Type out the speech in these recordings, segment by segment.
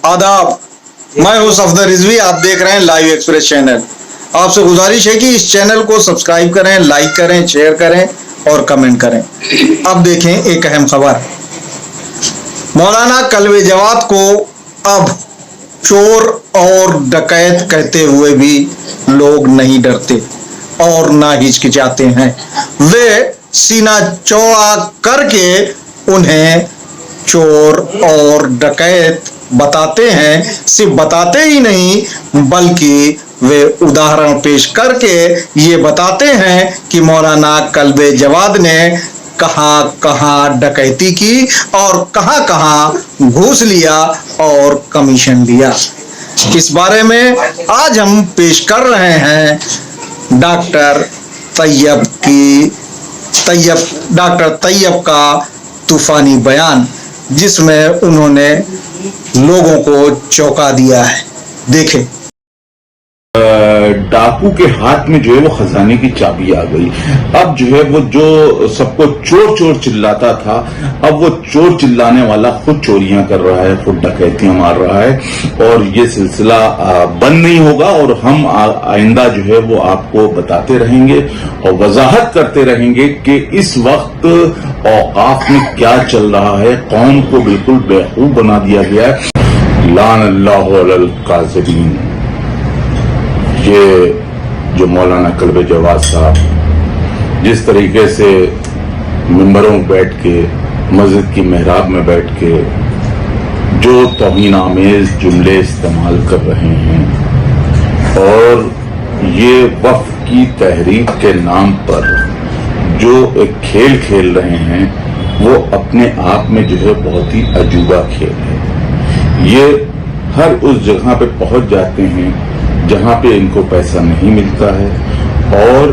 आदाब, मैं हूं सफदर रिजवी। आप देख रहे हैं लाइव एक्सप्रेस चैनल। आपसे गुजारिश है कि इस चैनल को सब्सक्राइब करें, लाइक करें, शेयर करें और कमेंट करें। अब देखें एक अहम खबर। मौलाना कल्बे जवाद को अब चोर और डकैत कहते हुए भी लोग नहीं डरते और ना हिचकिचाते हैं। वे सीना चौड़ा करके उन्हें चोर और डकैत बताते हैं। सिर्फ बताते ही नहीं बल्कि वे उदाहरण पेश करके ये बताते हैं कि मौलाना कल्बे जवाद ने कहाँ कहाँ डकैती की और कहाँ कहाँ घूस लिया और कमीशन लिया। इस बारे में आज हम पेश कर रहे हैं डॉक्टर तैयब का तूफानी बयान, जिसमें उन्होंने लोगों को चौंका दिया है। देखें। डाकू के हाथ में जो है वो खजाने की चाबी आ गई। अब जो है वो जो सबको चोर चोर चिल्लाता था, अब वो चोर चिल्लाने वाला खुद चोरियां कर रहा है, खुद डकैतियां मार रहा है और ये सिलसिला बंद नहीं होगा। और हम आइंदा जो है वो आपको बताते रहेंगे और वजाहत करते रहेंगे कि इस वक्त औकाफ में क्या चल रहा है। कौम को बिल्कुल बेवकूफ बना दिया गया है। लान अल्लाहु अलल काज़िबीन। ये जो मौलाना कल्बे जवाद साहब जिस तरीके से मिंबरों में बैठ के, मस्जिद की मेहराब में बैठ के जो तौहीन आमेज जुमले इस्तेमाल कर रहे हैं और ये वफ़ की तहरीक के नाम पर जो एक खेल खेल रहे हैं, वो अपने आप में जो है बहुत ही अजूबा खेल है। ये हर उस जगह पे पहुंच जाते हैं जहां पे इनको पैसा नहीं मिलता है और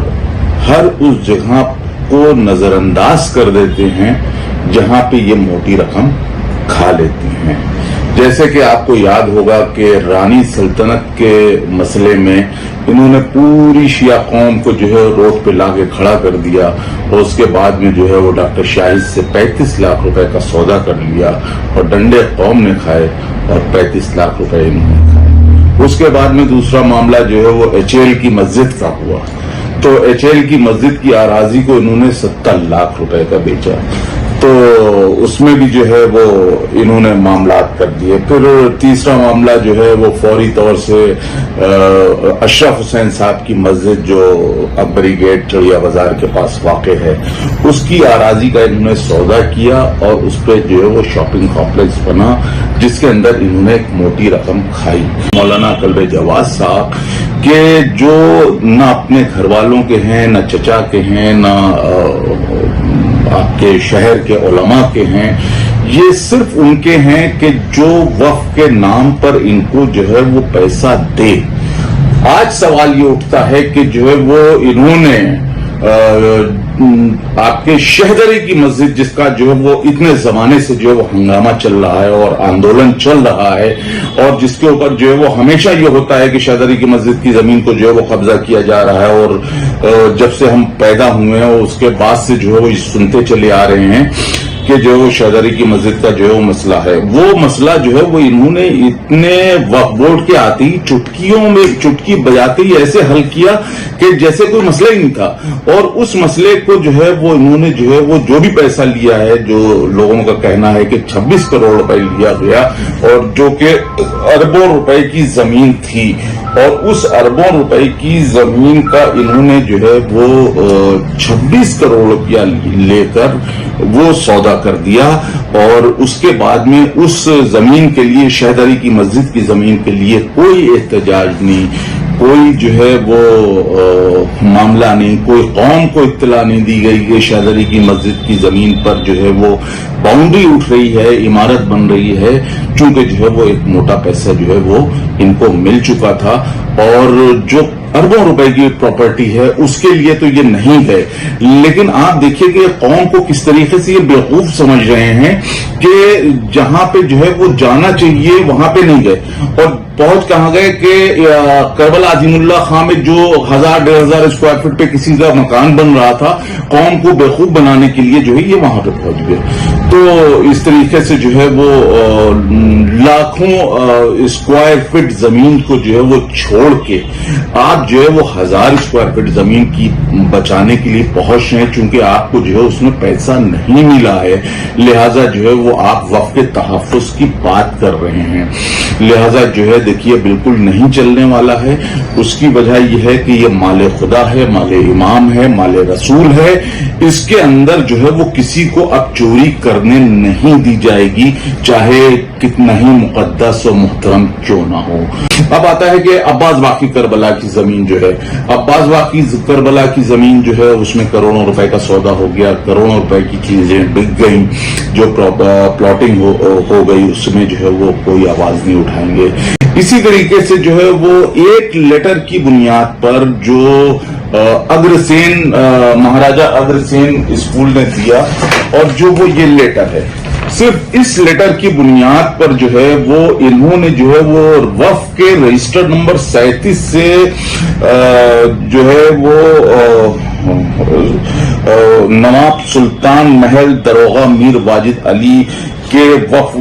हर उस जगह को नजरअंदाज कर देते हैं जहां पे ये मोटी रकम खा लेती हैं। जैसे कि आपको याद होगा कि रानी सल्तनत के मसले में इन्होंने पूरी शिया कौम को जो है रोड पे लाके खड़ा कर दिया और उसके बाद में जो है वो डॉक्टर शाहिद से 35 लाख रुपए का सौदा कर लिया और डंडे कौम ने खाए और 35 लाख रुपए इन्होंने खाए। उसके बाद में दूसरा मामला जो है वो एचएल की मस्जिद का हुआ, तो एचएल की मस्जिद की आराजी को इन्होंने 70 लाख रुपए का बेचा, तो उसमें भी जो है वो इन्होंने मामला कर दिए। फिर तीसरा मामला जो है वो फौरी तौर से अशरफ हुसैन साहब की मस्जिद जो अकबरी गेट चढ़िया बाजार के पास वाक़ है, उसकी आराजी का इन्होंने सौदा किया और उस पर जो है वो शॉपिंग कॉम्प्लेक्स बना जिसके अंदर इन्होंने एक मोटी रकम खाई। मौलाना कल्बे जवाद साहब के जो न अपने घर वालों के हैं, न चचा के हैं, न आपके शहर के उलमा के हैं, ये सिर्फ उनके हैं कि जो वक्फ के नाम पर इनको जो है वो पैसा दे। आज सवाल ये उठता है कि जो है वो इन्होंने आपके शहदरी की मस्जिद, जिसका जो है वो इतने जमाने से जो है वो हंगामा चल रहा है और आंदोलन चल रहा है और जिसके ऊपर जो है वो हमेशा ये होता है कि शहदरी की मस्जिद की जमीन को जो है वो कब्जा किया जा रहा है और जब से हम पैदा हुए हैं उसके बाद से जो है वो सुनते चले आ रहे हैं कि जो वो शहदरी की मस्जिद का जो है वो मसला है। वो मसला जो है वो इन्होंने इतने वक्फ बोर्ड के आते ही चुटकी बजाते ही ऐसे हल किया कि जैसे कोई मसला ही नहीं था। और उस मसले को जो है वो इन्होंने जो है वो जो भी पैसा लिया है, जो लोगों का कहना है कि 26 करोड़ रुपए लिया गया और जो कि अरबों रुपए की जमीन थी और उस अरबों रुपए की जमीन का इन्होंने जो है वो 26 करोड़ रुपया लेकर वो सौदा कर दिया और उसके बाद में उस जमीन के लिए, शहदरी की मस्जिद की जमीन के लिए कोई एहतजाज नहीं, कोई जो है वो मामला नहीं, कोई कौम को इत्तला नहीं दी गई कि शहदरी की मस्जिद की जमीन पर जो है वो बाउंड्री उठ रही है, इमारत बन रही है, चूंकि जो है वो एक मोटा पैसा जो है वो इनको मिल चुका था। और जो अरबों रुपए की प्रॉपर्टी है, उसके लिए तो ये नहीं है। लेकिन आप देखिए कि कौम को किस तरीके से ये बेवकूफ समझ रहे हैं कि जहां पे जो है वो जाना चाहिए वहां पे नहीं गए, और पहुंच कहां गए कि करबला अजीमुल्लाह खां में जो 1000-1500 स्क्वायर फीट पे किसी का मकान बन रहा था, कौम को बेवकूफ बनाने के लिए जो है ये वहां पे पहुंच गए। तो इस तरीके से जो है वो लाखों स्क्वायर फीट जमीन को जो है वो छोड़ के आप जो है वो 1000 स्क्वायर फीट जमीन की बचाने के लिए पहुंच रहे हैं, चूंकि आपको जो है उसमें पैसा नहीं मिला है, लिहाजा जो है वो आप वक्फ के तहफ़्फ़ुज़ की बात कर रहे हैं। लिहाजा जो है देखिए बिल्कुल नहीं चलने वाला है। उसकी वजह यह है कि ये माले खुदा है, माले इमाम है, माले रसूल है, इसके अंदर जो है वो किसी को अब चोरी करने नहीं दी जाएगी, चाहे कितना ही मुकद्दस और मुहतरम क्यों ना हो। अब आता है कि अब्बास बाकी करबला की जमीन जो है, अब्बास बाकी करबला की जमीन जो है उसमें करोड़ों रुपए का सौदा हो गया, करोड़ों रुपए की चीजें बिक गई, जो प्लॉटिंग हो गई उसमें जो है वो कोई आवाज नहीं उठाएंगे। इसी तरीके से जो है वो एक लेटर की बुनियाद पर जो अग्रसेन महाराजा अग्रसेन स्कूल ने दिया, और जो वो ये लेटर है, सिर्फ इस लेटर की बुनियाद पर जो है वो इन्होंने जो है वो वक्फ के रजिस्टर्ड नंबर 37 से जो है वो नवाब सुल्तान महल दरोगा मीर वाजिद अली के वक्फ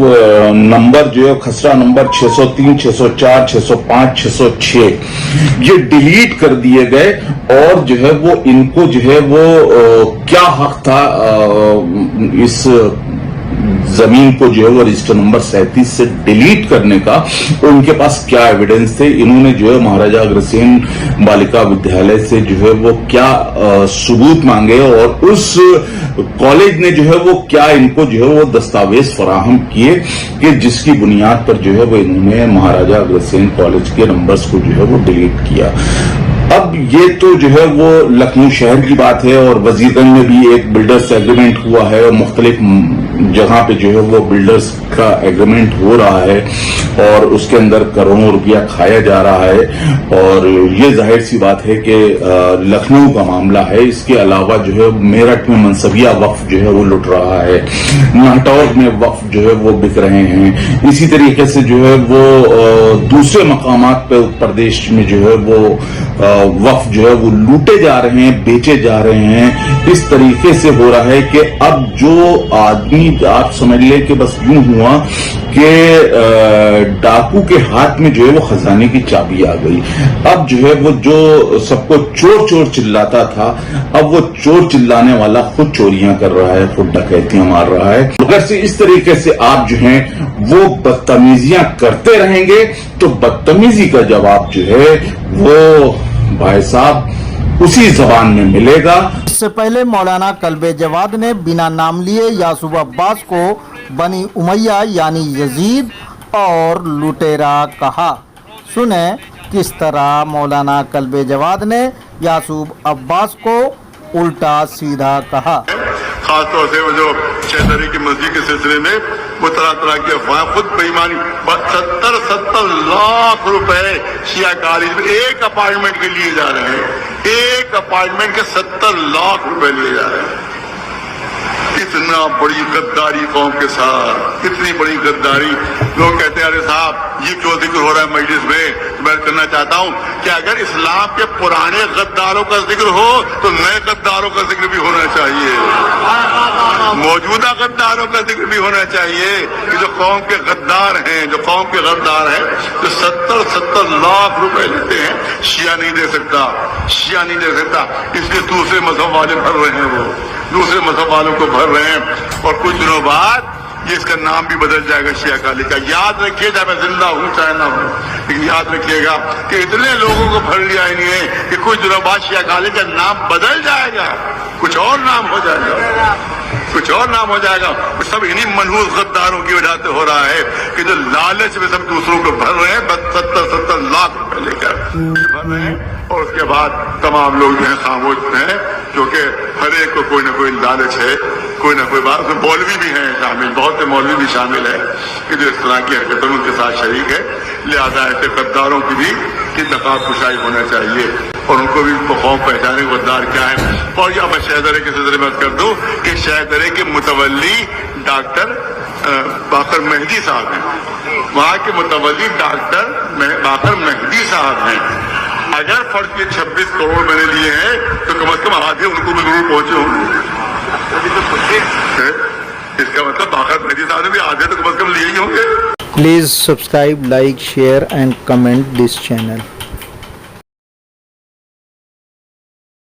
नंबर जो है खसरा नंबर 603, 604, 605, 606 ये डिलीट कर दिए गए, और जो है वो इनको जो है वो क्या हक था इस जमीन को जो है वो रजिस्टर नंबर 37 से डिलीट करने का, उनके पास क्या एविडेंस थे, इन्होंने जो है महाराजा अग्रसेन बालिका विद्यालय से जो है वो क्या सबूत मांगे, और उस कॉलेज ने जो है वो क्या इनको जो है वो दस्तावेज फराहम किए कि जिसकी बुनियाद पर जो है वो इन्होंने महाराजा अग्रसेन कॉलेज के नंबर्स को जो है वो डिलीट किया। अब ये तो जो है वो लखनऊ शहर की बात है, और वजीरगंज में भी एक बिल्डर्स एग्रीमेंट हुआ है, और मुख्तलिफ जहां पे जो है वो बिल्डर्स का एग्रीमेंट हो रहा है, और उसके अंदर करोड़ों रुपया खाया जा रहा है। और ये जाहिर सी बात है कि लखनऊ का मामला है। इसके अलावा जो है मेरठ में मनसबिया वक्फ जो है वो लुट रहा है, नाहटौर में वक्फ जो है वो बिक रहे हैं, इसी तरीके से जो है वो दूसरे मकामात पे प्रदेश में जो है वो वक्फ जो है वो लूटे जा रहे हैं, बेचे जा रहे हैं। इस तरीके से हो रहा है कि अब जो आदमी, आप समझ ले कि बस यूं हुआ कि डाकू के हाथ में जो है वो खजाने की चाबी आ गई। अब जो है वो जो सबको चोर चोर चिल्लाता था, अब वो चोर चिल्लाने वाला खुद चोरियां कर रहा है, खुद डकैतियां मार रहा है। अगर से इस तरीके से आप जो है वो बदतमीजियां करते रहेंगे तो बदतमीजी का जवाब जो है वो भाई साहब उसी जबान में मिलेगा। इससे पहले मौलाना कल्बे जवाद ने बिना नाम लिए यासूब अब्बास को बनी उमैया यानी यजीद और लुटेरा कहा। सुने किस तरह मौलाना कल्बे जवाद ने यासूब अब्बास को उल्टा सीधा कहा। खासतौर से वो जो चैधरी की मस्जिद के सिलसिले में वो तरह तरह की अफवाह, खुद बेईमानी, 70 लाख रुपए शिया कॉलेज में एक अपार्टमेंट के लिए जा रहे हैं, एक अपार्टमेंट के 70 लाख रुपए लिए जा रहे हैं। इतना बड़ी गद्दारी कौम के साथ, इतनी बड़ी गद्दारी। लोग कहते हैं अरे साहब ये क्यों जिक्र हो रहा है मजलिस में, तो मैं करना चाहता हूं कि अगर इस्लाम के पुराने गद्दारों का जिक्र हो तो नए गद्दारों का जिक्र भी होना चाहिए, मौजूदा गद्दारों का जिक्र भी होना चाहिए कि जो कौम के गद्दार हैं, जो कौम के गद्दार हैं, जो 70 लाख रुपए लेते हैं। शिया नहीं दे सकता, शिया नहीं दे सकता, इसलिए दूसरे मजहब वाले भर रहे हैं, वो दूसरे मजहब वालों को भर रहे हैं। और कुछ दिनों बाद ये इसका नाम भी बदल जाएगा शिया कॉलेज का। याद रखिए, चाहे मैं जिंदा हूं चाहे ना हूं, लेकिन याद रखिएगा कि इतने लोगों को भर लिया इन्हें कि कुछ दिनों बाद शिया कॉलेज का नाम बदल जाएगा, कुछ और नाम हो जाएगा, कुछ और नाम हो जाएगा। सब इन्हीं मनहूस गद्दारों की वजह से हो रहा है कि जो लालच में सब दूसरों को भर रहे हैं, 70 लाख रुपए लेकर भर रहे हैं। और उसके बाद तमाम लोग जो है खामोश हैं, क्योंकि हर एक को कोई ना कोई लालच है, कोई ना कोई बात। उसमें मौलवी भी हैं शामिल, बहुत से मौलवी भी शामिल है कि जो इस तरह की हरकतों में उनके साथ शरीक है। लिहाजा ऐसे गद्दारों की भी कि नकाब कुशाई होना चाहिए और उनको भी खौफ पहचाने गद्दार क्या है। और या मैं शहदरे के सिलसिले में कर दूं कि शहदरे के मुतवल्ली डॉक्टर बाकर मेहदी साहब हैं, वहाँ के मुतवल्ली डॉक्टर बाकर मेहदी साहब हैं। अगर फर्ज ये 26 करोड़ मैंने लिए हैं तो कम से कम आधे उनको भी जरूर पहुंचे होंगे। इसका मतलब बाकर मेहदी साहब ने भी आधे तो कम से कम लिए ही होंगे। Please subscribe, like, share and comment this channel.